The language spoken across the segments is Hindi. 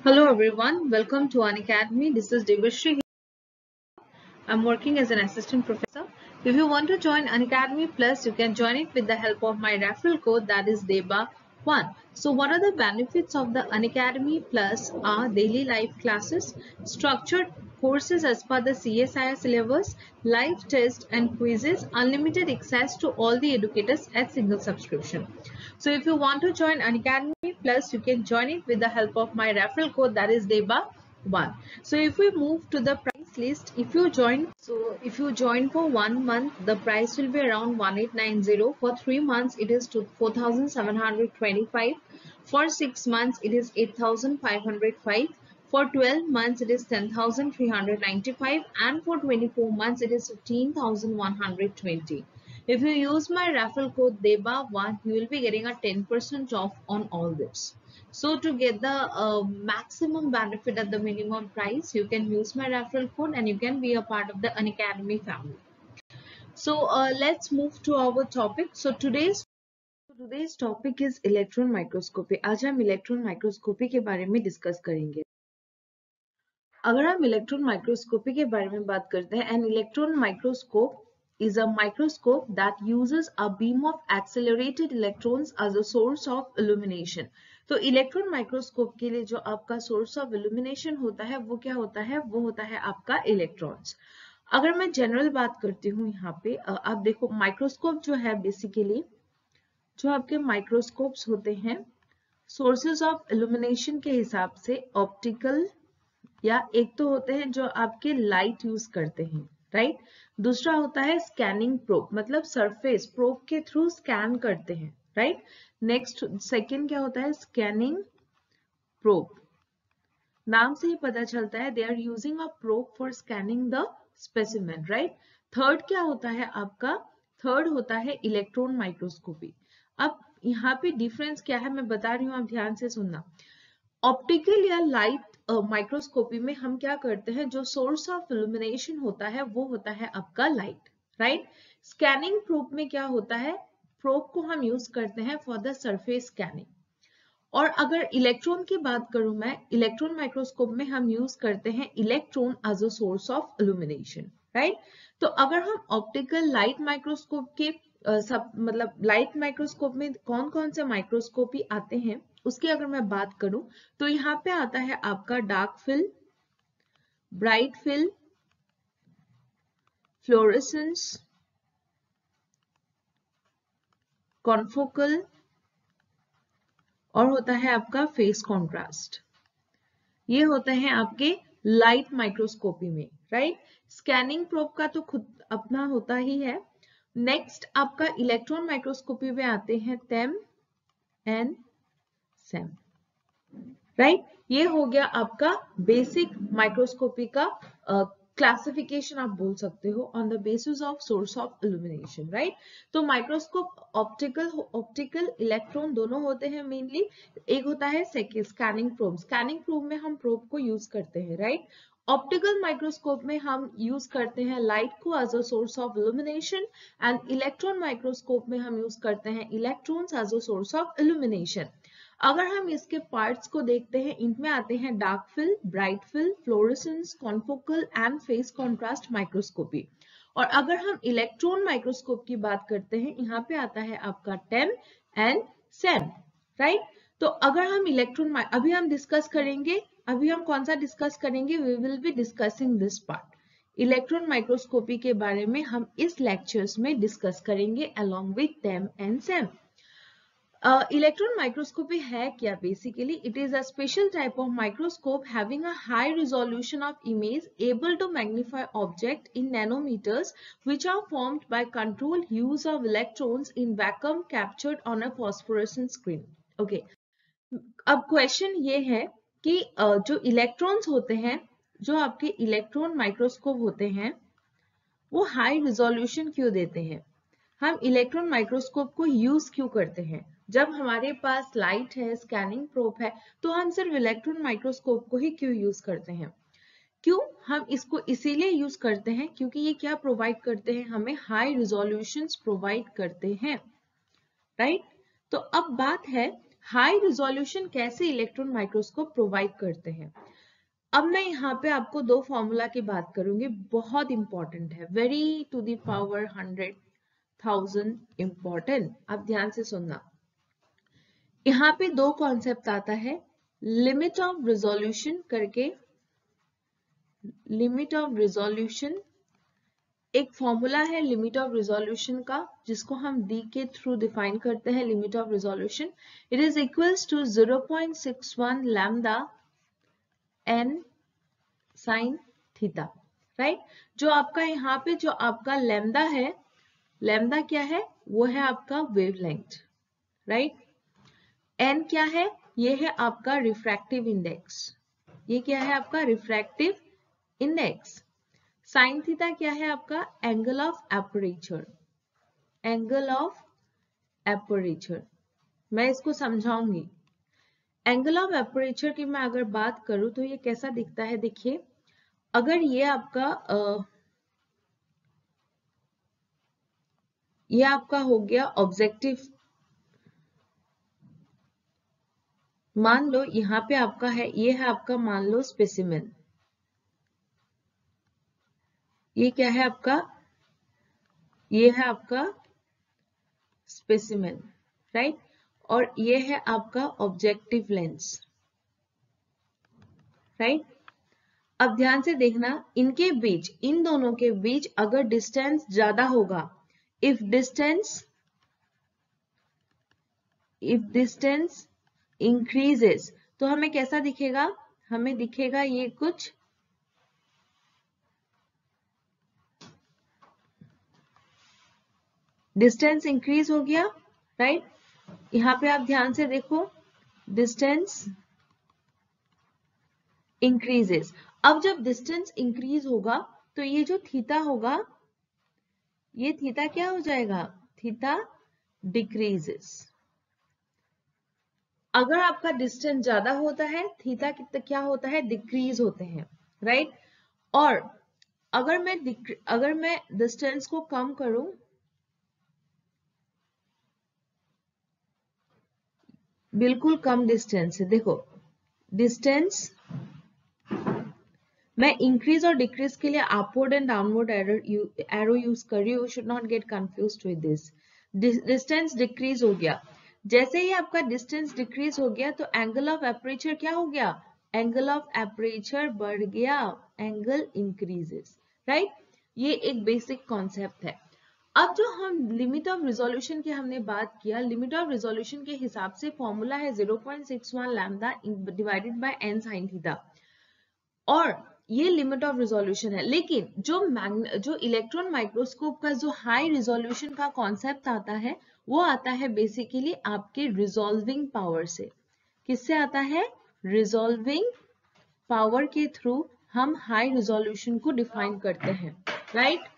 Hello everyone, welcome to Unacademy. This is Devashri. I'm working as an assistant professor. If you want to join Unacademy Plus, you can join it with the help of my referral code, that is DEBA1. So what are the benefits of the Unacademy Plus are daily live classes, structured courses as per the CSIR syllabus, live tests and quizzes, unlimited access to all the educators at single subscription. So if you want to join Unacademy Plus, you can join it with the help of my referral code, that is DEBA1. So if we move to the price list, if you join for 1 month, the price will be around 1890. For 3 months it is to 4725. For 6 months it is 8505. For 12 months it is 10,395, and for 24 months it is 15,120. If you use my referral code DEBA1, you will be getting a 10% off on all this. So to get the maximum benefit at the minimum price, you can use my referral code and you can be a part of the Unacademy family. So let's move to our topic. So today's topic is electron microscopy. आज हम इलेक्ट्रॉन माइक्रोस्कोपी के बारे में डिस्कस करेंगे. अगर हम इलेक्ट्रॉन माइक्रोस्कोपी के बारे में बात करते हैं, an electron microscope is a microscope that uses a beam of accelerated electrons as a source of illumination. तो इलेक्ट्रॉन माइक्रोस्कोप के लिए जो आपका सोर्स ऑफ इल्यूमिनेशन होता है वो क्या होता है? वो होता है आपका इलेक्ट्रॉन्स. अगर मैं जनरल बात करती हूँ यहाँ पे, आप देखो माइक्रोस्कोप जो है बेसिकली जो आपके माइक्रोस्कोप्स होते हैं सोर्सेज ऑफ इल्यूमिनेशन के हिसाब से ऑप्टिकल या एक तो होते हैं जो आपके लाइट यूज करते हैं, राइट. दूसरा होता है स्कैनिंग प्रोब, मतलब सरफेस प्रोब के थ्रू स्कैन करते हैं, राइट. नेक्स्ट सेकंड क्या होता है? Scanning probe. नाम से ही पता चलता है they are using a probe for scanning the specimen, right. Third क्या होता है आपका? थर्ड होता है इलेक्ट्रॉन माइक्रोस्कोपी. अब यहाँ पे डिफरेंस क्या है मैं बता रही हूँ, आप ध्यान से सुनना. ऑप्टिकल या लाइट माइक्रोस्कोपी में हम क्या करते हैं, जो सोर्स ऑफ इल्यूमिनेशन होता है वो होता है आपका लाइट, राइट. स्कैनिंग प्रोब में क्या होता है? प्रोब को हम यूज करते हैं फॉर द सरफेस स्कैनिंग. और अगर इलेक्ट्रॉन की बात करूं मैं, इलेक्ट्रॉन माइक्रोस्कोप में हम यूज करते हैं electron as a source of illumination, right. तो अगर हम ऑप्टिकल लाइट माइक्रोस्कोप के मतलब लाइट माइक्रोस्कोप में कौन कौन से माइक्रोस्कोपी आते हैं उसकी अगर मैं बात करूं तो यहाँ पे आता है आपका dark field, bright field, fluorescence, confocal और होता है आपका फेस कॉन्ट्रास्ट. ये होते हैं आपके लाइट माइक्रोस्कोपी में, राइट. स्कैनिंग प्रोब का तो खुद अपना होता ही है. नेक्स्ट आपका इलेक्ट्रॉन माइक्रोस्कोपी में आते हैं टेम एंड सेम, राइट. ये हो गया आपका बेसिक माइक्रोस्कोपी का क्लासिफिकेशन आप बोल सकते हो on the basis of source of illumination, right. तो माइक्रोस्कोप ऑप्टिकल इलेक्ट्रॉन दोनों होते हैं मेनली. एक होता है स्कैनिंग प्रोब. स्कैनिंग प्रोब में हम प्रोब को यूज करते हैं, राइट. ऑप्टिकल माइक्रोस्कोप में हम यूज करते हैं लाइट को as a source of illumination, and electron microscope में हम यूज करते हैं electrons as a source of illumination. अगर हम इसके पार्ट्स को देखते हैं, इनमें आते हैं dark field, bright field, fluorescence, confocal and face contrast microscopy. और अगर हम इलेक्ट्रॉन माइक्रोस्कोप की बात करते हैं, यहाँ पे आता है आपका टेम एंड सेम, राइट. तो अगर हम इलेक्ट्रॉन अभी हम डिस्कस करेंगे, अभी हम कौन सा डिस्कस करेंगे? We will be discussing this part. Electron microscopy के बारे में हम इस लेक्चर्स में डिस्कस करेंगे along with time and same. Electron microscopy है क्या? Basically it is a special type of microscope having a high resolution of image able to magnify object in nanometers which are formed by controlled use of electrons in vacuum captured on a phosphorescent screen. Okay. अब क्वेश्चन ये है कि जो इलेक्ट्रॉन्स होते हैं, जो आपके इलेक्ट्रॉन माइक्रोस्कोप होते हैं वो हाई रिजोल्यूशन क्यों देते हैं? हम इलेक्ट्रॉन माइक्रोस्कोप को यूज क्यों करते हैं? जब हमारे पास लाइट है, स्कैनिंग प्रोब है, तो हम सिर्फ इलेक्ट्रॉन माइक्रोस्कोप को ही क्यों यूज करते हैं? क्यों हम इसको इसीलिए यूज करते हैं क्योंकि ये क्या प्रोवाइड करते हैं? हमें हाई रिजोल्यूशंस प्रोवाइड करते हैं, राइट. तो अब बात है हाई रिजोल्यूशन कैसे इलेक्ट्रॉन माइक्रोस्कोप प्रोवाइड करते हैं। अब मैं यहाँ पे आपको दो फॉर्मूला की बात करूंगी, बहुत इंपॉर्टेंट है, very to the power 100,000 important. आप ध्यान से सुनना। यहाँ पे दो कॉन्सेप्ट आता है, लिमिट ऑफ रिजोल्यूशन करके, लिमिट ऑफ रिजोल्यूशन एक फॉर्मूला है लिमिट ऑफ रिजोल्यूशन का, जिसको हम डी के थ्रू डिफाइन करते हैं। Limit of resolution it is equals to 0.61 lambda n sine theta, right. जो आपका यहाँ पे जो आपका लैम्डा है, लैम्डा क्या है, वो है आपका वेवलेंथ, राइट। एन क्या है, ये है आपका रिफ्रैक्टिव इंडेक्स, ये क्या है आपका रिफ्रैक्टिव इंडेक्स। साइन थीटा क्या है आपका angle of aperture, angle of aperture. मैं इसको समझाऊंगी। एंगल ऑफ एपरेचर की मैं अगर बात करूं तो ये कैसा दिखता है, देखिए अगर ये आपका हो गया ऑब्जेक्टिव, मान लो यहाँ पे आपका है, ये है आपका मान लो स्पेसिमेन, ये क्या है आपका, ये है आपका स्पेसिमेन, राइट। और ये है आपका ऑब्जेक्टिव लेंस, राइट। अब ध्यान से देखना, इनके बीच, इन दोनों के बीच अगर डिस्टेंस ज्यादा होगा, इफ डिस्टेंस इंक्रीजेस, तो हमें कैसा दिखेगा, हमें दिखेगा ये कुछ डिस्टेंस इंक्रीज हो गया, राइट। यहां पे आप ध्यान से देखो, डिस्टेंस इंक्रीजेस। अब जब डिस्टेंस इंक्रीज होगा तो ये जो थीटा होगा, ये थीटा क्या हो जाएगा, थीटा डिक्रीजेस। अगर आपका डिस्टेंस ज्यादा होता है, थीटा क्या होता है, डिक्रीज होते हैं, राइट। और अगर मैं डिस्टेंस को कम करूं, बिल्कुल कम डिस्टेंस है, देखो डिस्टेंस मैं इंक्रीज और डिक्रीज के लिए upward and downward arrow use कर रही हूँ, should not gate confused with this. Distance decrease हो गया, जैसे ही आपका डिस्टेंस डिक्रीज हो गया तो एंगल ऑफ एपरेचर क्या हो गया, एंगल ऑफ एपरेचर बढ़ गया, एंगल इंक्रीजेस, राइट। ये एक बेसिक कॉन्सेप्ट है। अब जो हम लिमिट ऑफ रिजोल्यूशन की हमने बात किया, लिमिट ऑफ रिजोल्यूशन के हिसाब से फॉर्मूला है 0.61 lambda divided by n sine theta, और ये लिमिट ऑफ रिजोल्यूशन है। लेकिन जो इलेक्ट्रॉन माइक्रोस्कोप का जो हाई रिजोल्यूशन का कॉन्सेप्ट आता है, वो आता है बेसिकली आपके रिजॉल्विंग पावर से। किससे आता है, रिजॉल्विंग पावर के थ्रू हम हाई रिजोल्यूशन को डिफाइन करते हैं, राइट।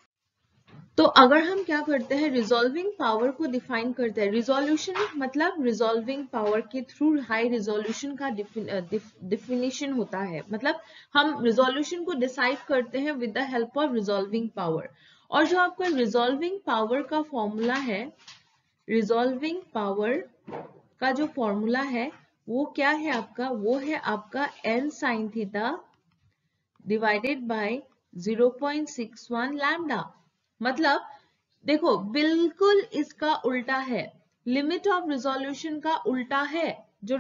तो अगर हम क्या करते हैं, रिजॉल्विंग पावर को डिफाइन करते हैं, रिजोल्यूशन मतलब रिजॉल्विंग पावर के थ्रू हाई रिजोल्यूशन का डिफिनेशन होता है, मतलब हम रिजोल्यूशन को डिसाइड करते हैं with the help of resolving power. और जो आपका रिजॉल्विंग पावर का फॉर्मूला है, रिजॉल्विंग पावर का जो फॉर्मूला है वो क्या है आपका, वो है आपका n sin theta divided by 0.61 lambda. मतलब देखो बिल्कुल इसका उल्टा है, लिमिट ऑफ रिजोल्यूशन का उल्टा है जो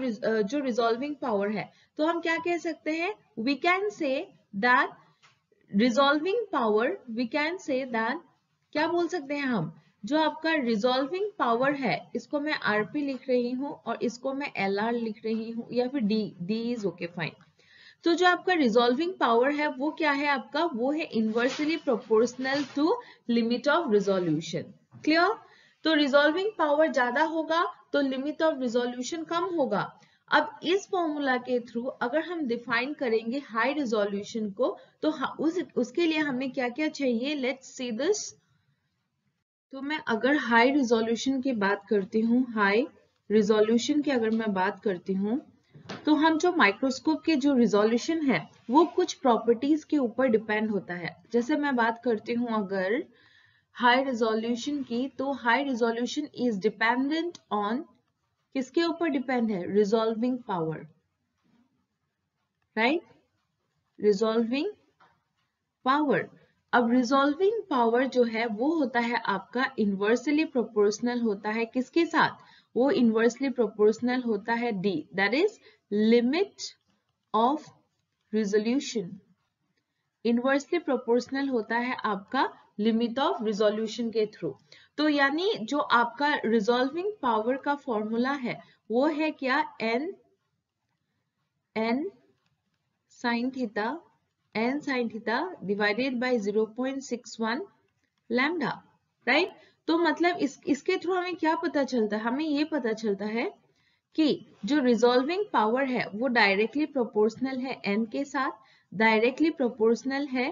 रिजॉल्विंग पावर है। तो हम क्या कह सकते हैं, we can say that resolving power, we can say that, क्या बोल सकते हैं हम, जो आपका रिजॉल्विंग पावर है, इसको मैं आरपी लिख रही हूं और इसको मैं एलआर लिख रही हूं, या फिर डी इज ओके फाइन। तो जो आपका रिजॉल्विंग पावर है वो क्या है आपका, वो है inversely proportional to limit of resolution. Clear. तो रिजॉल्विंग पावर ज्यादा होगा तो लिमिट ऑफ रिजोल्यूशन कम होगा। अब इस फॉर्मूला के थ्रू अगर हम डिफाइन करेंगे हाई रिजोल्यूशन को, तो उसके लिए हमें क्या क्या चाहिए, लेट्स सी दिस। तो मैं अगर हाई रिजोल्यूशन की बात करती हूँ, हाई रिजोल्यूशन की अगर मैं बात करती हूँ, तो हम जो माइक्रोस्कोप के जो रिजोल्यूशन है वो कुछ प्रॉपर्टीज के ऊपर डिपेंड होता है। जैसे मैं बात करती हूँ अगर हाई रिजोल्यूशन की, तो high resolution is dependent on किसके ऊपर डिपेंड है? Resolving power, right, resolving power. अब रिजॉल्विंग पावर जो है वो होता है आपका इनवर्सली प्रोपोर्शनल होता है किसके साथ? वो इनवर्सली प्रोपोर्शनल होता है D, that is limit of resolution. Inversely proportional होता है आपका लिमिट ऑफ रिजोल्यूशन के थ्रू। तो यानी जो आपका रिजॉल्विंग पावर का फॉर्मूला है वो है क्या? n sin theta divided by 0.61 lambda, right. तो मतलब इसके थ्रू हमें क्या पता चलता है? हमें ये पता चलता है कि जो रिजॉल्विंग पावर है वो डायरेक्टली प्रोपोर्शनल है n के साथ, डायरेक्टली प्रोपोर्शनल है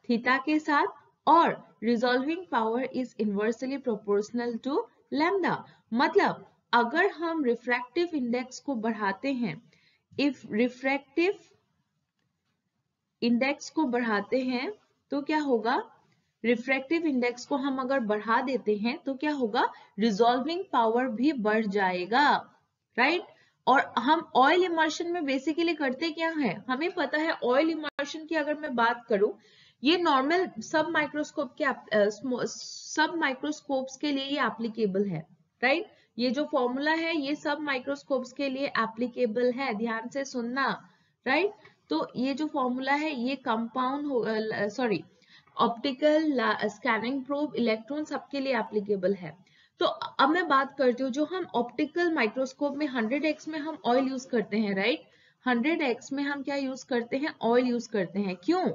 थीटा के साथ, और resolving power is inversely proportional to lambda. मतलब अगर हम रिफ्रैक्टिव इंडेक्स को बढ़ाते हैं, इफ रिफ्रैक्टिव इंडेक्स को बढ़ाते हैं तो क्या होगा? रिफ्रैक्टिव इंडेक्स को हम अगर बढ़ा देते हैं तो क्या होगा? रिजॉल्विंग पावर भी बढ़ जाएगा, राइट। और हम ऑयल इमर्शन में बेसिकली करते क्या है? हमें पता है ऑयल इमर्शन की अगर मैं बात करूं, ये नॉर्मल सब माइक्रोस्कोप्स के लिए ये एप्लीकेबल है, राइट। ये जो फॉर्मूला है ये सब माइक्रोस्कोप्स के लिए एप्लीकेबल है, ध्यान से सुनना, राइट। तो ये जो फॉर्मूला है ये compound optical, scanning probe, electron सबके लिए एप्लीकेबल है। तो अब मैं बात करती हूँ, जो हम ऑप्टिकल माइक्रोस्कोप में 100x में हम ऑयल यूज करते हैं, राइट। 100x में हम क्या यूज करते हैं? ऑयल यूज करते हैं। क्यों?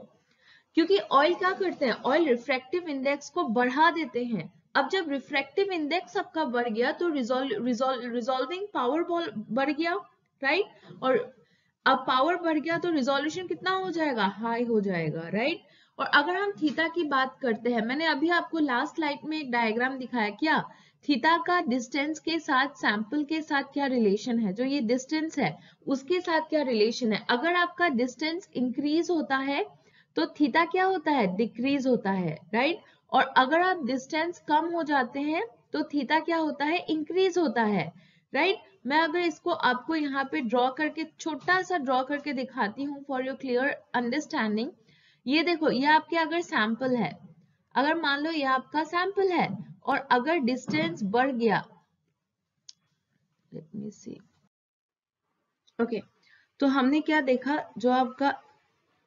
क्योंकि ऑयल क्या करते हैं? ऑयल रिफ्रैक्टिव इंडेक्स को बढ़ा देते हैं। अब जब रिफ्रैक्टिव इंडेक्स आपका बढ़ गया तो रिजॉल्विंग पावर बढ़ गया, राइट। और अब पावर बढ़ गया तो रिजोल्यूशन कितना हो जाएगा? हाई हो जाएगा, राइट। और अगर हम थीटा की बात करते हैं, मैंने अभी आपको लास्ट स्लाइड में एक डायग्राम दिखाया, क्या थीटा का डिस्टेंस के साथ सैंपल के साथ क्या रिलेशन है? जो ये डिस्टेंस है उसके साथ क्या रिलेशन है? अगर आपका डिस्टेंस इंक्रीज होता है तो थीटा क्या होता है? डिक्रीज होता है, राइट। और अगर आप डिस्टेंस कम हो जाते हैं तो थीटा क्या होता है? इंक्रीज होता है, राइट। मैं अगर इसको आपको यहाँ पे ड्रॉ करके, छोटा सा ड्रॉ करके दिखाती हूँ फॉर योर क्लियर अंडरस्टैंडिंग। ये देखो, ये आपके अगर सैंपल है, अगर मान लो ये आपका सैंपल है और अगर डिस्टेंस बढ़ गया, लेट मी सी, ओके, तो हमने क्या देखा? जो आपका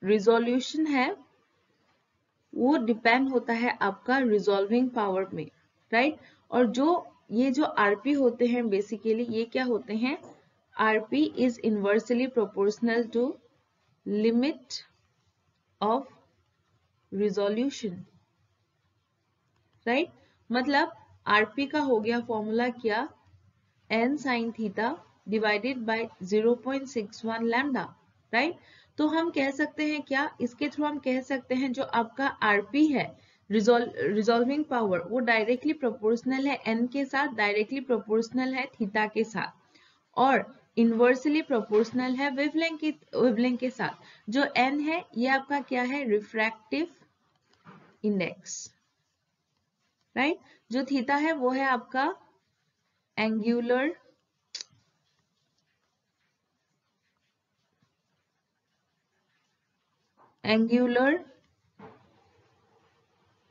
रिजोल्यूशन है वो डिपेंड होता है आपका रिजॉल्विंग पावर में, राइट। और ये जो आरपी होते हैं बेसिकली ये क्या होते हैं? RP is inversely proportional to limit of resolution, right. मतलब आरपी का हो गया फॉर्मूला क्या? n sin theta divided by 0.61 lambda, right. तो हम कह सकते हैं क्या? इसके थ्रू हम कह सकते हैं जो आपका आरपी है, रिजॉल्विंग पावर, वो डायरेक्टली प्रोपोर्शनल है n के साथ, डायरेक्टली प्रोपोर्शनल है थीटा के साथ, और इनवर्सली प्रोपोर्शनल है वेवलेंथ के साथ। जो n है ये आपका क्या है? Refractive index, right. जो थीटा है वो है आपका एंगुलर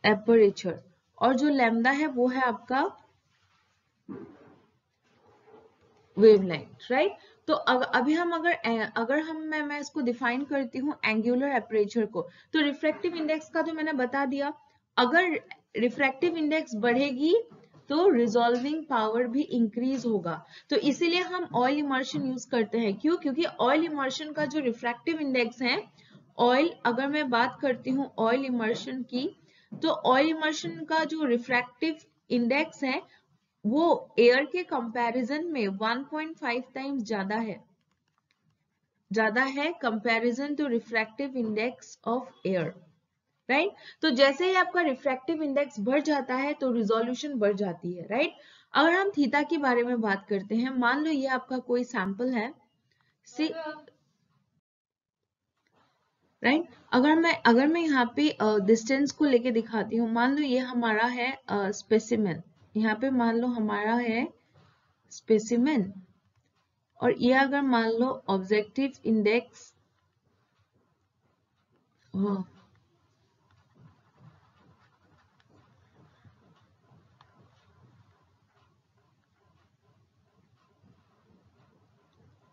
एपर्चर, और जो लैम्डा है वो है आपका वेवलेंथ, राइट। तो अभी हम मैं इसको डिफाइन करती हूँ एंगुलर एपर्चर को, तो रिफ्रैक्टिव इंडेक्स का तो मैंने बता दिया। अगर रिफ्रैक्टिव इंडेक्स बढ़ेगी तो रिजॉल्विंग पावर भी इंक्रीज होगा। तो इसीलिए हम ऑयल इमर्शन यूज करते हैं। क्यों? क्योंकि ऑयल इमर्शन का जो रिफ्रैक्टिव इंडेक्स है, ऑयल, अगर मैं बात करती हूँ ऑयल इमर्शन की, तो ऑयल इमर्शन का जो रिफ्रैक्टिव इंडेक्स है वो एयर के कंपैरिजन में 1.5 टाइम्स ज्यादा है comparison to refractive index of air, right. तो जैसे ही आपका रिफ्रैक्टिव इंडेक्स बढ़ जाता है तो रिजोल्यूशन बढ़ जाती है, राइट। अगर हम थीटा के बारे में बात करते हैं, मान लो ये आपका कोई सैंपल है, राइट। अगर मैं यहाँ पे डिस्टेंस को लेके दिखाती हूँ, मान लो ये हमारा है स्पेसिमेन, यहाँ पे मान लो हमारा है स्पेसिमेन, और ये अगर मान लो ऑब्जेक्टिव इंडेक्स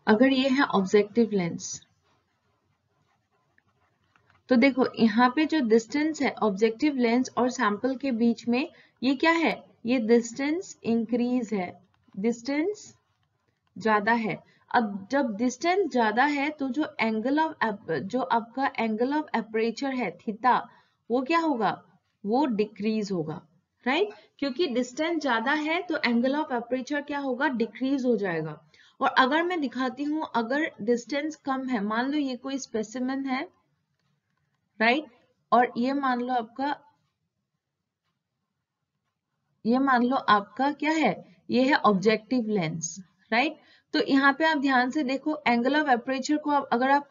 अगर ये है ऑब्जेक्टिव लेंस, तो देखो यहाँ पे जो डिस्टेंस है ऑब्जेक्टिव लेंस और सैंपल के बीच में, ये क्या है, ये डिस्टेंस इंक्रीज है, डिस्टेंस ज्यादा है। अब जब डिस्टेंस ज्यादा है तो जो आपका एंगल ऑफ एपरेचर है थीटा, वो क्या होगा, वो डिक्रीज होगा, राइट। क्योंकि डिस्टेंस ज्यादा है तो एंगल ऑफ एपरेचर क्या होगा, डिक्रीज हो जाएगा। और अगर मैं दिखाती हूँ, अगर डिस्टेंस कम है, मान लो ये कोई स्पेसिमेन है, राइट, और ये मान लो आपका क्या है, ये है ऑब्जेक्टिव लेंस, राइट। तो यहाँ पे आप ध्यान से देखो, एंगल ऑफ एपरेचर को अगर आप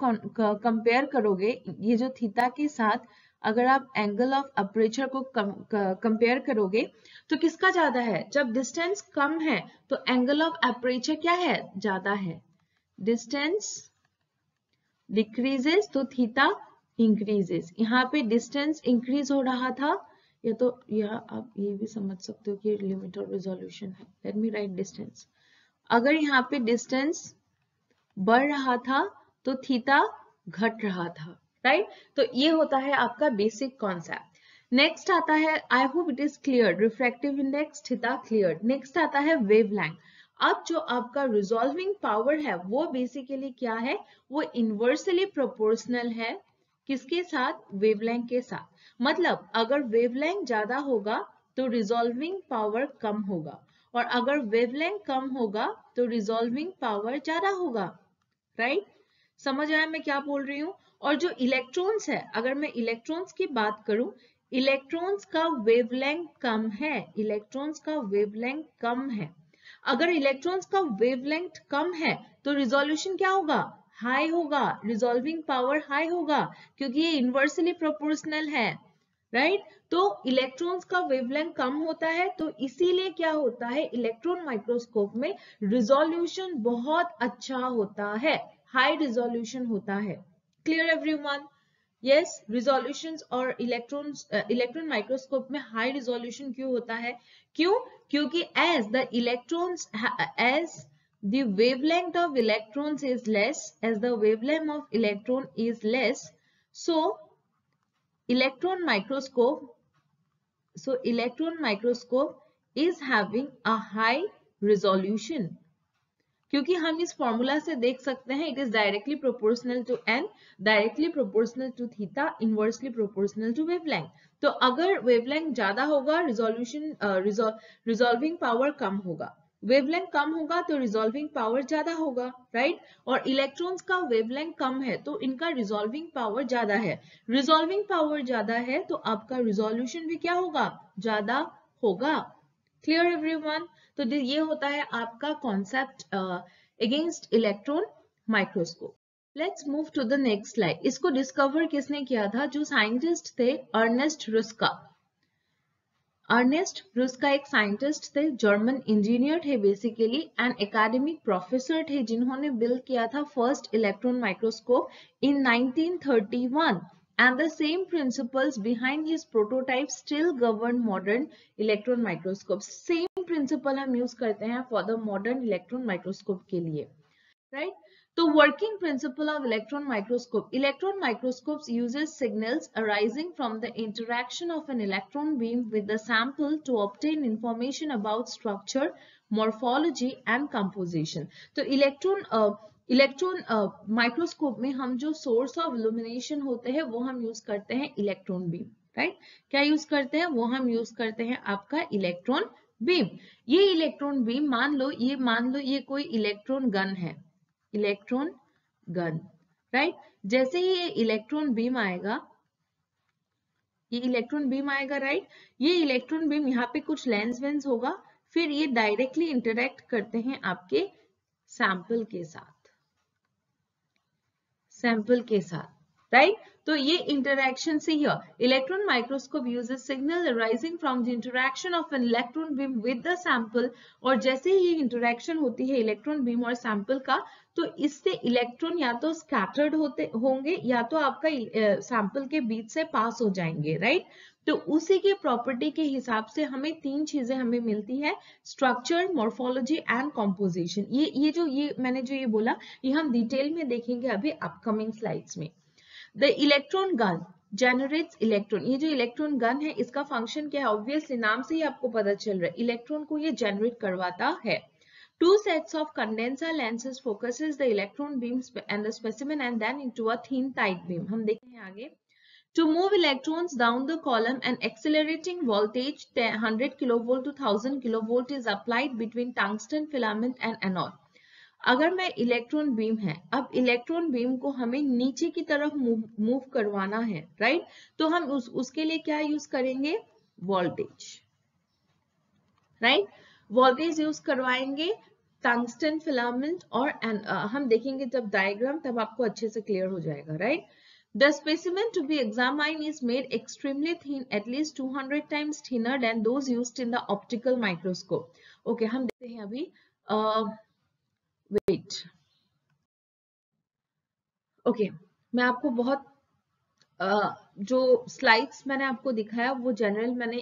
कंपेयर करोगे ये जो थीटा के साथ, अगर आप एंगल ऑफ एपरेचर को कंपेयर करोगे तो किसका ज्यादा है, जब डिस्टेंस कम है तो एंगल ऑफ एपरेचर क्या है, ज्यादा है। डिस्टेंस डिक्रीजेस तो थीटा इंक्रीजेस। यहाँ पे डिस्टेंस इंक्रीज हो रहा था, या तो यह आप ये भी समझ सकते हो कि लिमिट और रिजोल्यूशन है। Let me right distance. अगर यहाँ पे डिस्टेंस बढ़ रहा था तो थीटा घट रहा था, राइट। तो ये होता है आपका बेसिक कॉन्सेप्ट। नेक्स्ट आता है, I hope it is clear, refractive index theta clear. Next आता है वेवलेंथ। अब जो आपका रिजॉल्विंग पावर है वो बेसिकली क्या है, वो इनवर्सली प्रोपोर्शनल है किसके साथ, वेवलेंथ के साथ। मतलब अगर वेवलेंथ ज्यादा होगा तो रिजॉल्विंग पावर कम होगा, और अगर वेवलेंथ कम होगा तो रिजॉल्विंग पावर ज्यादा होगा, राइट। समझ आया मैं क्या बोल रही हूँ। और जो इलेक्ट्रॉन्स है, अगर मैं इलेक्ट्रॉन्स की बात करूं, इलेक्ट्रॉन्स का वेवलेंथ कम है, इलेक्ट्रॉन्स का वेवलेंथ कम है। अगर इलेक्ट्रॉन्स का वेवलेंथ कम है तो रिजोल्यूशन क्या होगा, हाई होगा, रिजॉल्विंग पावर हाई होगा, क्योंकि ये इनवर्सली प्रोपोर्शनल है, राइट। तो इलेक्ट्रॉन्स का वेवलेंथ कम होता है, तो इसीलिए क्या होता है, इलेक्ट्रॉन माइक्रोस्कोप में रिजोल्यूशन बहुत अच्छा होता है, हाई रिजोल्यूशन होता है। Clear everyone? यस, रिजोल्यूशंस और इलेक्ट्रॉन माइक्रोस्कोप में हाई रिजोल्यूशन क्यों होता है, क्यों, क्योंकि as the electrons as the wavelength of electrons is less, as the wavelength of electron is less, so electron microscope is having a high resolution. क्योंकि हम इस फॉर्मूला से देख सकते हैं, it is directly proportional to n, directly proportional to theta, inversely proportional to wavelength. तो अगर वेवलेंथ ज्यादा होगा, रिजॉल्विंग पावर कम होगा, वेवलेंथ कम होगा तो रिजॉल्विंग पावर ज्यादा होगा, राइट। और इलेक्ट्रॉन्स का वेवलेंथ कम है तो इनका रिजॉल्विंग पावर ज्यादा है, रिजॉल्विंग पावर ज्यादा है तो आपका रिजोल्यूशन भी क्या होगा, ज्यादा होगा। Clear everyone? तो ये होता है आपका concept against electron microscope. Let's move to the next slide. इसको डिस्कवर किसने किया था, जो साइंटिस्ट थे अर्नेस्ट रुस्का। अर्नेस्ट रुस्का एक साइंटिस्ट थे, जर्मन इंजीनियर थे बेसिकली, एंड एकेडमिक प्रोफेसर थे, जिन्होंने बिल्ड किया था first electron microscope in 1931, and the same principles behind his prototype still govern modern electron microscopes. Same principle हम use करते हैं for the modern electron microscope के लिए, right? तो working principle of electron microscopes uses signals arising from the interaction of an electron beam with the sample to obtain information about structure, morphology and composition. तो इलेक्ट्रॉन माइक्रोस्कोप में हम जो सोर्स ऑफ इल्यूमिनेशन होते हैं वो हम यूज करते हैं इलेक्ट्रॉन बीम, राइट। क्या यूज करते हैं, वो हम यूज करते हैं आपका इलेक्ट्रॉन बीम। ये इलेक्ट्रॉन बीम मान लो ये कोई इलेक्ट्रॉन गन है, इलेक्ट्रॉन गन, राइट। जैसे ही ये इलेक्ट्रॉन बीम आएगा, राइट, ये इलेक्ट्रॉन बीम यहाँ पे कुछ लेंस वेंस होगा, फिर ये डायरेक्टली इंटरेक्ट करते हैं आपके सैंपल के साथ, राइट। तो ये इंटरैक्शन से here electron microscope uses signal arising from the interaction of an electron beam with the sample, और जैसे ही इंटरैक्शन होती है इलेक्ट्रॉन बीम और सैंपल का, तो इससे इलेक्ट्रॉन या तो स्कैटर्ड होते होंगे या तो आपका सैंपल के बीच से पास हो जाएंगे, राइट। तो उसी की प्रॉपर्टी के हिसाब से हमें तीन चीजें हमें मिलती है, स्ट्रक्चर, मॉर्फोलॉजी एंड कॉम्पोजिशन। ये मैंने जो ये बोला ये हम डिटेल में देखेंगे अभी अपकमिंग स्लाइड्स में। The electron gun generates electron, ये जो इलेक्ट्रॉन गन है इसका फंक्शन क्या है, ऑब्वियसली नाम से ही आपको पता चल रहा है, इलेक्ट्रॉन को ये जनरेट करवाता है। Two sets of condenser lenses focuses the electron beams and the specimen and then into a thin tight beam. हम देखते हैं आगे। To move electrons down the column, an accelerating voltage 100 kilovolt to 1000 kilovolt is applied between tungsten filament and anode. अगर मैं इलेक्ट्रॉन बीम है, अब इलेक्ट्रॉन बीम को हमें नीचे की तरफ मूव करवाना है, राइट। तो हम उसके लिए क्या यूज करेंगे, वोल्टेज, राइट। वोल्टेज यूज करवाएंगे, टंगस्टन फिलामेंट और हम देखेंगे जब डायग्राम तब आपको अच्छे से क्लियर हो जाएगा, right. The specimen to be examined is made extremely thin, at least 200 times thinner than those used in the optical microscope. Okay, हम देखते हैं अभी, wait, okay, मैं आपको बहुत जो स्लाइड्स मैंने आपको दिखाया वो जनरल मैंने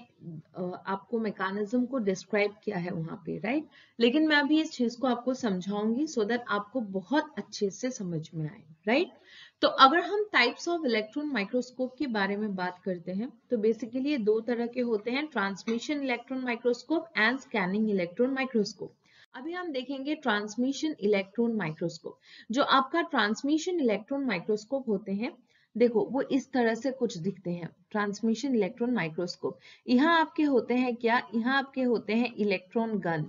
आपको मैकेनिज्म को डिस्क्राइब किया है वहां पे, राइट। लेकिन मैं अभी इस चीज को आपको समझाऊंगी सो दैट आपको बहुत अच्छे से समझ में आए, राइट। तो अगर हम टाइप्स ऑफ इलेक्ट्रॉन माइक्रोस्कोप के बारे में बात करते हैं तो बेसिकली ये दो तरह के होते हैं, transmission electron microscope and scanning electron microscope. अभी हम देखेंगे ट्रांसमिशन इलेक्ट्रॉन माइक्रोस्कोप। जो आपका ट्रांसमिशन इलेक्ट्रॉन माइक्रोस्कोप होते हैं, देखो वो इस तरह से कुछ दिखते हैं, ट्रांसमिशन इलेक्ट्रॉन माइक्रोस्कोप। यहाँ आपके होते हैं क्या, यहाँ आपके होते हैं electron gun,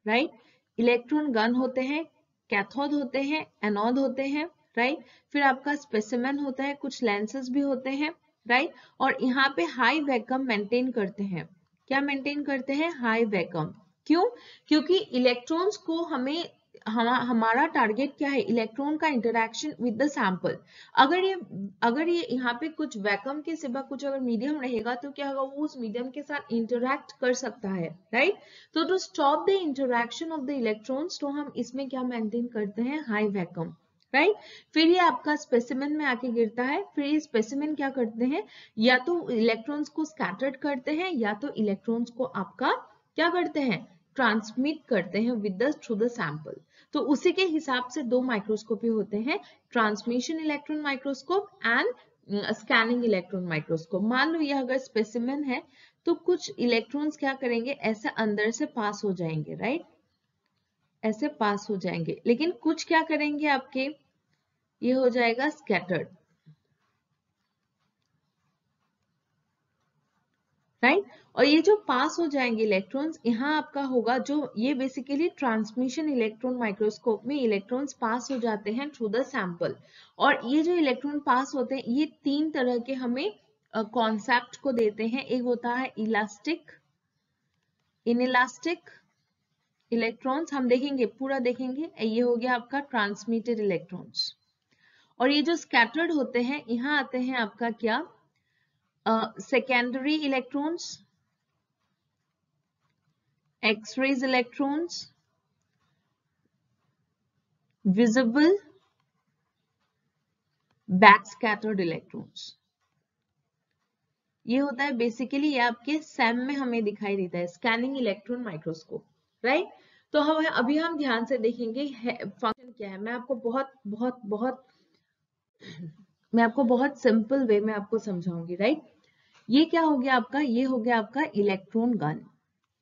right. Electron gun होते हैं, कैथोड होते हैं, एनोड होते हैं, राइट। फिर आपका स्पेसिमेन होता है, कुछ लेंसेज भी होते हैं, राइट। और यहाँ पे हाई वैक्यूम मेंटेन करते हैं, क्या मेंटेन करते हैं, हाई वैक्यूम। क्यों, क्योंकि इलेक्ट्रॉन्स को हमें हमारा टारगेट क्या है, इलेक्ट्रॉन का इंटरैक्शन विद द सैंपल। अगर ये यहाँ पे कुछ वैक्यूम के सिवा कुछ अगर मीडियम रहेगा तो क्या होगा, वो उस मीडियम के साथ इंटरैक्ट कर सकता है, राइट। तो to stop the interaction of the electrons तो हम इसमें क्या मेंटेन करते हैं, हाई वैक्यूम, राइट। फिर ये आपका स्पेसिमेन में आके गिरता है, फिर ये स्पेसिमेन क्या करते हैं, या तो इलेक्ट्रॉन्स को स्कैटर्ड करते हैं या तो इलेक्ट्रॉन्स को आपका क्या करते हैं, ट्रांसमिट करते हैं with the through the sample. तो उसी के हिसाब से दो माइक्रोस्कोपी होते हैं, transmission electron microscope and scanning electron microscope. मान लो ये अगर स्पेसिमेन है तो कुछ इलेक्ट्रॉन्स क्या करेंगे, ऐसे अंदर से पास हो जाएंगे, राइट, ऐसे पास हो जाएंगे, लेकिन कुछ क्या करेंगे आपके, ये हो जाएगा स्कैटर्ड, राइट। और ये जो पास हो जाएंगे इलेक्ट्रॉन्स, यहाँ आपका होगा जो ये बेसिकली ट्रांसमिशन इलेक्ट्रॉन माइक्रोस्कोप में इलेक्ट्रॉन्स पास हो जाते हैं थ्रू द सैंपल। और ये जो इलेक्ट्रॉन पास होते हैं ये तीन तरह के हमें कॉन्सेप्ट को देते हैं। एक होता है इलास्टिक, इनइलास्टिक इलेक्ट्रॉन्स, हम देखेंगे पूरा देखेंगे। ये हो गया आपका ट्रांसमिटेड इलेक्ट्रॉन्स। और ये जो स्कैटर्ड होते हैं, यहाँ आते हैं आपका क्या, secondary electrons, X rays electrons, visible backscattered electrons. ये होता है बेसिकली, ये आपके सैम में हमें दिखाई देता है, स्कैनिंग इलेक्ट्रॉन माइक्रोस्कोप, राइट। तो हम अभी हम ध्यान से देखेंगे फंक्शन क्या है। मैं आपको बहुत सिंपल वे में आपको समझाऊंगी, राइट। ये क्या हो गया आपका, ये हो गया आपका इलेक्ट्रॉन गन।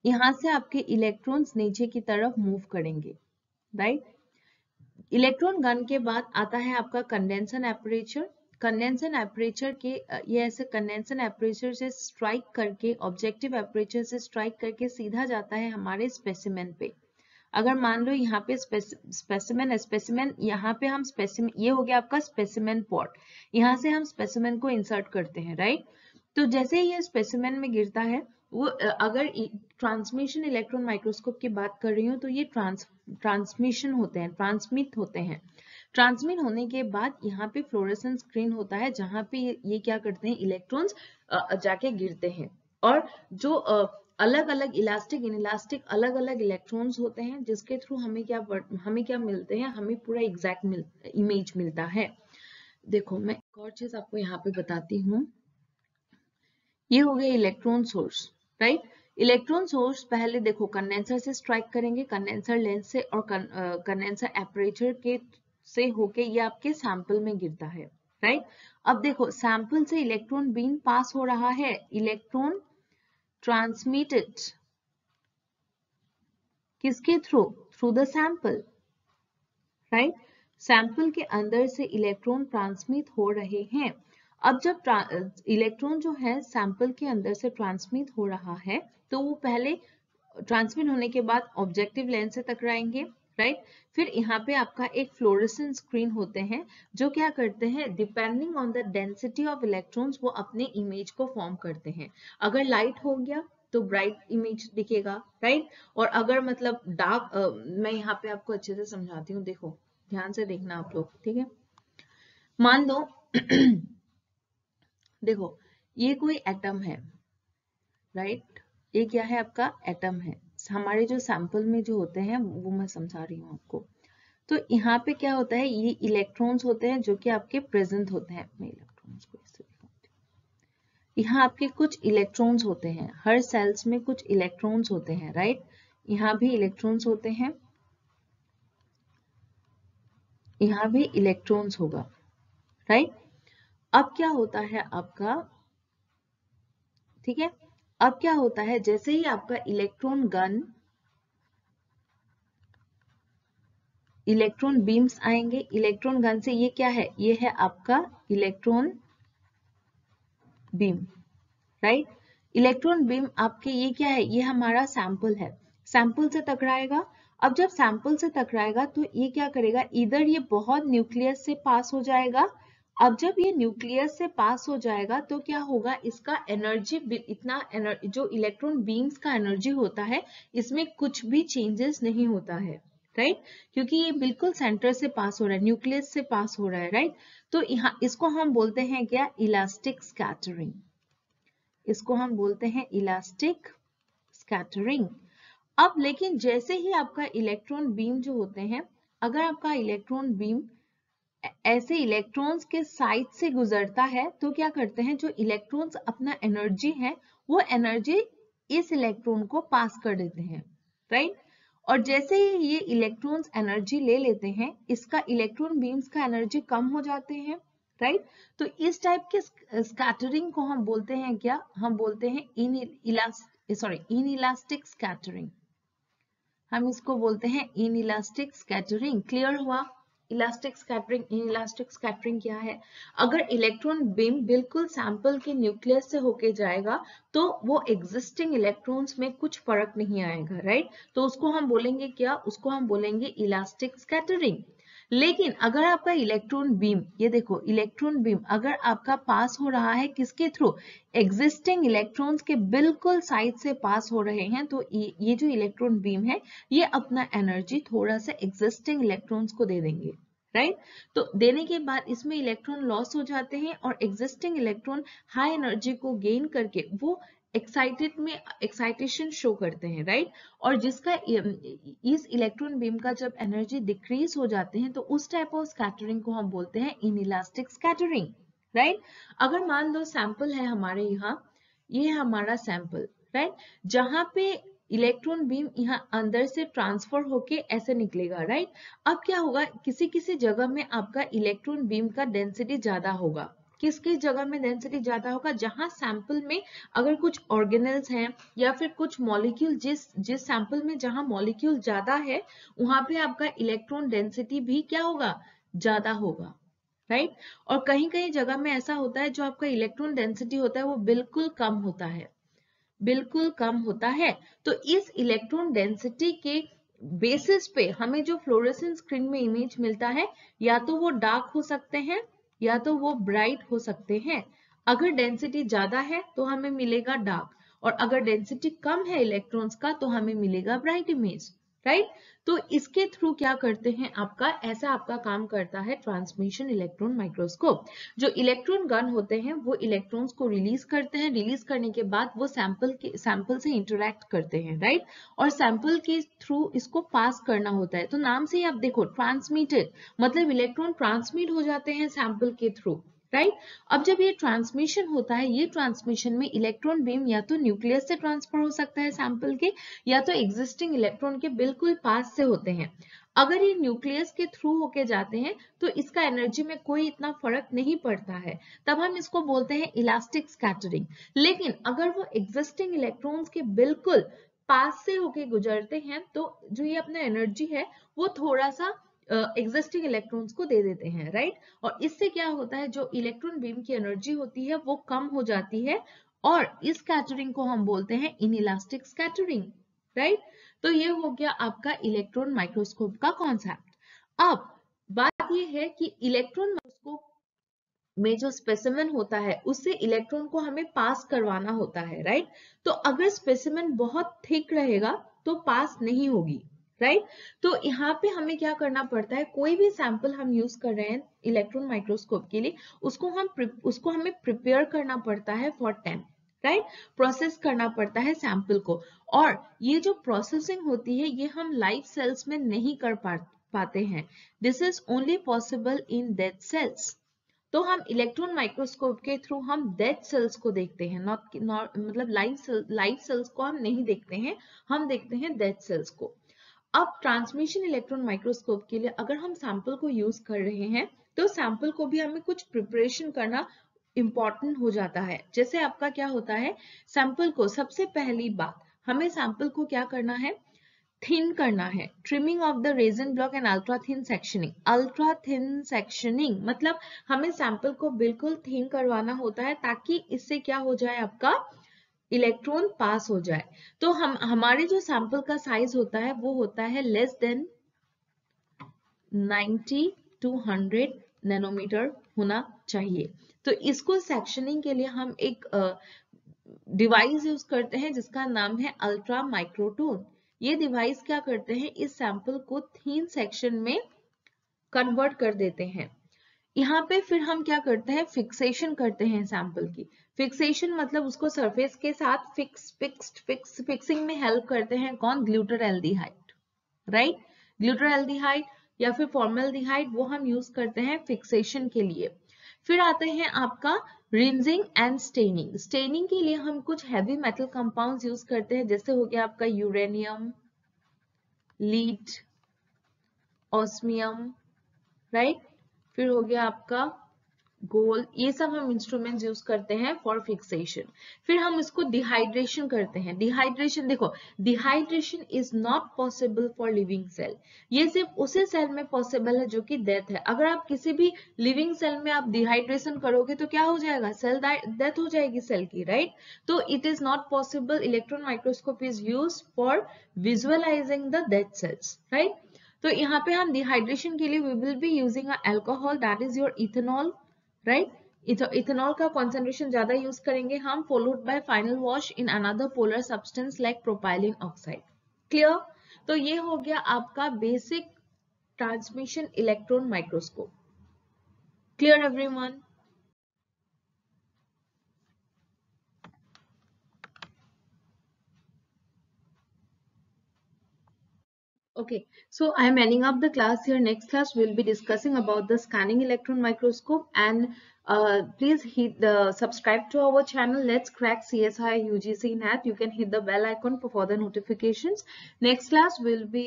यहां से आपके इलेक्ट्रॉन्स नीचे की तरफ मूव करेंगे, राइट। इलेक्ट्रॉन गन के बाद आता है आपका कंडेंसर एपरेचर। कंडेंसर एपरेचर के ये ऐसे कंडेंसर एपरेचर से स्ट्राइक करके, ऑब्जेक्टिव एपरेचर से स्ट्राइक करके सीधा जाता है हमारे स्पेसिमेन पे। अगर मान लो यहाँ पे स्पेसिमेन यहाँ पे हम स्पेसिमेन, ये हो गया आपका स्पेसिमेन पॉट, यहाँ से हम स्पेसिमेन को इंसर्ट करते हैं, राइट। तो जैसे ही ये स्पेसिमेन में गिरता है, वो अगर ट्रांसमिशन इलेक्ट्रॉन माइक्रोस्कोप की बात कर रही हूँ तो ये ट्रांसमिशन होते हैं, ट्रांसमिट होते हैं। ट्रांसमिट होने के बाद यहाँ पे फ्लोरेसेंस स्क्रीन होता है जहाँ पे ये क्या करते हैं, इलेक्ट्रॉन्स जाके गिरते हैं। और जो अलग अलग इलास्टिक इनइलास्टिक अलग अलग इलेक्ट्रॉन्स होते हैं जिसके थ्रू हमें क्या मिलते हैं, हमें पूरा एग्जैक्ट इमेज मिलता है। देखो मैं एक और चीज आपको यहाँ पे बताती हूँ। ये हो गया electron source, right. Electron source पहले देखो कंडेंसर से स्ट्राइक करेंगे, कंडेंसर लेंस से और कंडेंसर एपरेचर के से होके ये आपके सैंपल में गिरता है, राइट। अब देखो सैंपल से इलेक्ट्रॉन बीम पास हो रहा है, इलेक्ट्रॉन ट्रांसमिटेड किसके through, through the sample, right. Sample के अंदर से इलेक्ट्रॉन ट्रांसमिट हो रहे हैं। अब जब इलेक्ट्रॉन जो है सैंपल के अंदर से ट्रांसमिट हो रहा है तो वो पहले ट्रांसमिट होने के बाद ऑब्जेक्टिव लेंस से टकराएंगे, राइट। फिर यहाँ पे आपका एक फ्लोरेसेंट स्क्रीन होते हैं जो क्या करते हैं, depending on the density of electrons वो अपने इमेज को फॉर्म करते हैं। अगर लाइट हो गया तो ब्राइट इमेज दिखेगा, राइट। और अगर मतलब डार्क, मैं यहाँ पे आपको अच्छे से समझाती हूँ, देखो ध्यान से देखना आप लोग, ठीक है। मान लो देखो ये कोई एटम है, राइट। ये क्या है, आपका एटम है। हमारे जो सैंपल में जो होते हैं वो मैं समझा रही हूँ आपको। तो यहाँ पे क्या होता है, ये इलेक्ट्रॉन्स होते हैं जो कि आपके प्रेजेंट होते हैं। मैं इलेक्ट्रॉन्स को इससे दिखाती हूँ। यहाँ आपके कुछ इलेक्ट्रॉन्स होते हैं, हर सेल्स में कुछ इलेक्ट्रॉन्स होते हैं, राइट। यहाँ भी इलेक्ट्रॉन्स होते हैं, यहाँ भी इलेक्ट्रॉन्स होगा, राइट। अब क्या होता है आपका, ठीक है। अब क्या होता है, जैसे ही आपका इलेक्ट्रॉन बीम्स आएंगे, इलेक्ट्रॉन गन से ये क्या है, ये है आपका electron beam, right. Electron beam आपके ये क्या है, ये हमारा सैंपल है, सैंपल से टकराएगा। अब जब सैंपल से टकराएगा तो ये क्या करेगा, इधर ये बहुत न्यूक्लियस से पास हो जाएगा। अब जब ये न्यूक्लियस से पास हो जाएगा तो क्या होगा, इसका एनर्जी जो इलेक्ट्रॉन बीम्स का एनर्जी होता है इसमें कुछ भी चेंजेस नहीं होता है, राइट। क्योंकि ये बिल्कुल सेंटर से पास हो रहा है, न्यूक्लियस से पास हो रहा है, राइट। तो यहाँ इसको हम बोलते हैं क्या, इलास्टिक स्कैटरिंग। इसको हम बोलते हैं इलास्टिक स्कैटरिंग। अब लेकिन जैसे ही आपका इलेक्ट्रॉन बीम जो होते हैं, अगर आपका इलेक्ट्रॉन बीम ऐसे इलेक्ट्रॉन्स के साइड से गुजरता है तो क्या करते हैं, जो इलेक्ट्रॉन्स अपना एनर्जी है वो एनर्जी इस इलेक्ट्रॉन को पास कर देते हैं, राइट। और जैसे ही ये इलेक्ट्रॉन्स एनर्जी ले लेते हैं, इसका इलेक्ट्रॉन बीम्स का एनर्जी कम हो जाते हैं, राइट। तो इस टाइप के स्कैटरिंग को हम बोलते हैं क्या, हम बोलते हैं इनइलास्टिक स्कैटरिंग। हम इसको बोलते हैं इनइलास्टिक स्कैटरिंग। क्लियर हुआ, इलास्टिक स्कैटरिंग, इनइलास्टिक स्कैटरिंग क्या है। अगर इलेक्ट्रॉन बीम बिल्कुल सैंपल के न्यूक्लियस से होके जाएगा तो वो एग्जिस्टिंग इलेक्ट्रॉन्स में कुछ फर्क नहीं आएगा, राइट। तो उसको हम बोलेंगे क्या, उसको हम बोलेंगे इलास्टिक स्कैटरिंग। लेकिन अगर आपका इलेक्ट्रॉन बीम, ये देखो इलेक्ट्रॉन बीम अगर आपका पास हो रहा है किसके थ्रू, एग्जिस्टिंग इलेक्ट्रॉन्स के बिल्कुल साइड से पास हो रहे हैं, तो ये जो इलेक्ट्रॉन बीम है ये अपना एनर्जी थोड़ा सा एग्जिस्टिंग इलेक्ट्रॉन्स को दे देंगे, राइट। तो देने के बाद इसमें इलेक्ट्रॉन लॉस हो जाते हैं और एग्जिस्टिंग इलेक्ट्रॉन हाई एनर्जी को गेन करके वो एक्साइटेशन शो करते हैं, राइट। और जिसका इस इलेक्ट्रॉन बीम का जब एनर्जी डिक्रीज हो जाते हैं तो उस टाइप ऑफ स्कैटरिंग को हम बोलते हैं इनइलास्टिक स्कैटरिंग, राइट। अगर मान लो सैंपल है हमारे यहाँ, ये है हमारा सैंपल, राइट। जहां पे इलेक्ट्रॉन बीम यहाँ अंदर से ट्रांसफर होके ऐसे निकलेगा, राइट। अब क्या होगा, किसी किसी जगह में आपका इलेक्ट्रॉन बीम का डेंसिटी ज्यादा होगा, किस किस जगह में डेंसिटी ज्यादा होगा, जहां सैंपल में अगर कुछ ऑर्गेनेल्स हैं या फिर कुछ मॉलिक्यूल, जिस सैंपल में जहां मॉलिक्यूल ज्यादा है वहां पे आपका इलेक्ट्रॉन डेंसिटी भी क्या होगा, ज्यादा होगा, राइट। और कहीं कहीं जगह में ऐसा होता है जो आपका इलेक्ट्रॉन डेंसिटी होता है वो बिल्कुल कम होता है, बिल्कुल कम होता है। तो इस इलेक्ट्रॉन डेंसिटी के बेसिस पे हमें जो फ्लोरेसेंस स्क्रीन में इमेज मिलता है या तो वो डार्क हो सकते हैं या तो वो ब्राइट हो सकते हैं। अगर डेंसिटी ज्यादा है तो हमें मिलेगा डार्क, और अगर डेंसिटी कम है इलेक्ट्रॉन्स का तो हमें मिलेगा ब्राइट इमेज, राइट। तो इसके थ्रू क्या करते हैं, आपका ऐसा आपका काम करता है ट्रांसमिशन इलेक्ट्रॉन माइक्रोस्कोप। जो इलेक्ट्रॉन गन होते हैं वो इलेक्ट्रॉन्स को रिलीज करते हैं, रिलीज करने के बाद वो सैंपल से इंटरेक्ट करते हैं, राइट। और सैंपल के थ्रू इसको पास करना होता है। तो नाम से ही आप देखो ट्रांसमिटेड, मतलब इलेक्ट्रॉन ट्रांसमिट हो जाते हैं सैंपल के थ्रू, राइट। अब जब ये ट्रांसमिशन होता है, ये ट्रांसमिशन में इलेक्ट्रॉन बीम या तो न्यूक्लियस से ट्रांसफर हो सकता है सैंपल के, या तो एग्जिस्टिंग इलेक्ट्रॉन के बिल्कुल पास से होते हैं। अगर ये न्यूक्लियस के थ्रू होके जाते हैं तो इसका एनर्जी में कोई इतना फर्क नहीं पड़ता है, तब हम इसको बोलते हैं इलास्टिक स्कैटरिंग। लेकिन अगर वो एग्जिस्टिंग इलेक्ट्रॉन्स के बिल्कुल पास से होके गुजरते हैं तो जो ये अपना एनर्जी है वो थोड़ा सा एग्जिस्टिंग इलेक्ट्रॉन्स को दे देते हैं, राइट। और इससे क्या होता है, जो इलेक्ट्रॉन बीम की एनर्जी होती है वो कम हो जाती है, और इस स्कैटरिंग को हम बोलते हैं इनइलास्टिक स्कैटरिंग, राइट। तो ये हो गया आपका इलेक्ट्रॉन माइक्रोस्कोप का कॉन्सेप्ट। अब बात ये है कि इलेक्ट्रॉन माइक्रोस्कोप में जो स्पेसिमेन होता है उससे इलेक्ट्रॉन को हमें पास करवाना होता है, राइट। तो अगर स्पेसिमेन बहुत थिक रहेगा तो पास नहीं होगी, राइट। तो यहाँ पे हमें क्या करना पड़ता है, कोई भी सैंपल हम यूज कर रहे हैं इलेक्ट्रॉन माइक्रोस्कोप के लिए, उसको हमें प्रिपेयर करना पड़ता है फॉर 10, राइट। प्रोसेस करना पड़ता है सैंपल को, और ये जो प्रोसेसिंग होती है ये हम लाइव सेल्स में नहीं कर पाते हैं। This is only possible in dead cells. तो हम इलेक्ट्रॉन माइक्रोस्कोप के थ्रू हम डेड सेल्स को देखते हैं, नॉट मतलब लाइव सेल्स को हम नहीं देखते हैं, हम देखते हैं डेड सेल्स को। अब ट्रांसमिशन इलेक्ट्रॉन माइक्रोस्कोप के लिए अगर हम सैंपल को यूज कर रहे हैं तो सैंपल को भी हमें कुछ प्रिपरेशन करना इंपॉर्टेंट हो जाता है। जैसे आपका क्या होता है, सैंपल को सबसे पहली बात हमें सैंपल को क्या करना है, थिन करना है। Trimming of the resin block and ultra thin sectioning. Ultra thin sectioning मतलब हमें सैंपल को बिल्कुल थिन करवाना होता है ताकि इससे क्या हो जाए, आपका इलेक्ट्रॉन पास हो जाए। तो हमारे जो सैंपल का साइज होता है वो होता है लेस देन 90 to 100 नैनोमीटर होना चाहिए। तो इसको सेक्शनिंग के लिए हम एक डिवाइस यूज करते हैं जिसका नाम है अल्ट्रा माइक्रोटोन। ये डिवाइस क्या करते हैं, इस सैंपल को थिन सेक्शन में कन्वर्ट कर देते हैं। यहाँ पे फिर हम क्या करते हैं, फिक्सेशन करते हैं सैंपल की। फिक्सेशन मतलब उसको सरफेस के साथ फिक्सिंग में हेल्प करते हैं कौन, ग्लूटाराल्डिहाइड, राइट। ग्लूटाराल्डिहाइड या फिर फॉर्मल्डिहाइड वो हम यूज करते हैं फिक्सेशन के लिए। फिर आते हैं आपका रिंजिंग एंड स्टेनिंग। स्टेनिंग के लिए हम कुछ हैवी मेटल कंपाउंड्स यूज करते हैं, जैसे हो गया आपका यूरेनियम, लीड, ऑस्मियम, राइट। फिर हो गया आपका गोल्ड। ये सब हम इंस्ट्रूमेंट्स यूज करते हैं फॉर फिक्सेशन। फिर हम इसको डिहाइड्रेशन करते हैं। डिहाइड्रेशन देखो, dehydration is not possible for living cell. ये सिर्फ उसी सेल में पॉसिबल है जो कि डेथ है। अगर आप किसी भी लिविंग सेल में आप डिहाइड्रेशन करोगे तो क्या हो जाएगा, सेल डेथ हो जाएगी सेल की, राइट। तो it is not possible. Electron microscope is use for visualizing the dead cells, right. तो यहाँ पे हम डिहाइड्रेशन के लिए we will be using alcohol, that is your ethanol, right. Ethanol का कॉन्सेंट्रेशन ज्यादा यूज करेंगे हम, followed by final wash in another polar substance like propylene oxide. Clear. तो ये हो गया आपका basic transmission electron microscope. Clear everyone. Okay, so I am ending up the class here. Next class we'll be discussing about the scanning electron microscope, and please hit the subscribe to our channel. Let's crack CSI UGC NAT. You can hit the bell icon for further notifications. Next class we'll be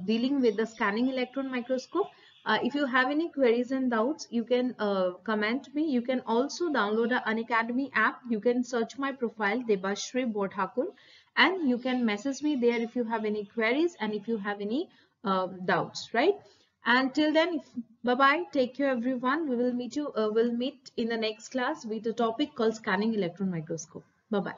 dealing with the scanning electron microscope. If you have any queries and doubts, you can comment me. You can also download the Unacademy app. You can search my profile Debashri Bodhakur, and you can message me there if you have any queries and if you have any doubts, right? And till then, bye bye, take care everyone. We will meet in the next class with a topic called scanning electron microscope. Bye bye.